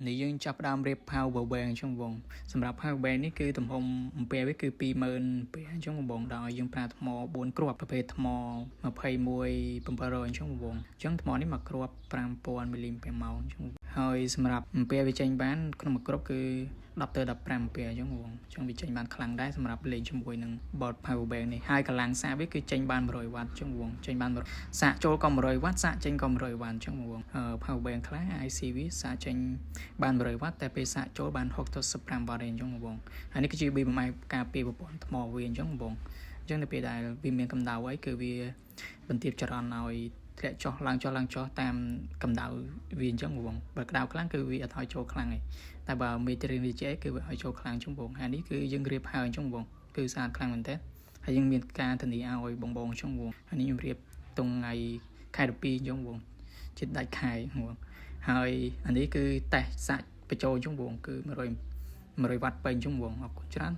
នេះយើងចាប់ផ្ដើមរៀប power bank អញ្ចឹងបងសម្រាប់ power bank នេះគឺទំហំអំពែវាគឺ20000អញ្ចឹងបងដោយយើងប្រើថ្ម4គ្រាប់ប្រភេទថ្ម21700អញ្ចឹងបងអញ្ចឹងថ្មនេះមកគ្រាប់5000មីលីអាំពែម៉ោងអញ្ចឹងហើយសម្រាប់អំពែវាចេញបានក្នុងមួយគ្រាប់គឺ10ទៅ15អំពែអញ្ចឹងបងអញ្ចឹងវាចេញបានខ្លាំងដែរសម្រាប់លេងជាមួយនឹង board power bank នេះហើយកម្លាំងសាកវាគឺចេញបាន100វ៉ាត់អញ្ចឹងបងចេញបានសាកចូលក៏100វ៉ាត់សាកចេញក៏100វ៉ាត់អញ្ចឹងបងpower bank ខ្លះ IC វាសាកចេញបាន100វ៉ាត់តែពេលសាកចូលបាន6ទៅ15វ៉ាត់ឯងអញ្ចឹងបងហើយនេះគឺជា BMI ការពារប្រព័ន្ធថ្មវាអញ្ចឹងបងអញ្ចឹងនៅពេលដែលវាមានកម្ដៅអីគឺវាបន្ទាបចរន្តឲ្យធ្លាក់ចុះឡើងចុះតាមកម្ដៅវាអញ្ចឹងបងបើក្ដៅខ្លាំងគឺវាអត់ឲ្យចូលខ្លាំងទេតែបើមេត្រីវាចេះគឺវាឲ្យចូលខ្លាំងអញ្ចឹងបងហើយនេះគឺយើងរៀបហើយអញ្ចឹងបងគឺស្អាតខ្លាំងមែនតើហើយយើងមានការធានាឲ្យបងអញ្ចឹងបងហើយនេះខ្ញុំរៀបតុងថ្ងៃខែ12អញ្ចឹងបងជិតដាច់ខែបងហើយអានេះគឺតេស្តសាច់បញ្ចូលអញ្ចឹងបងគឺ100វ៉ាត់ពេញអញ្ចឹងបងអរគុណច្រើន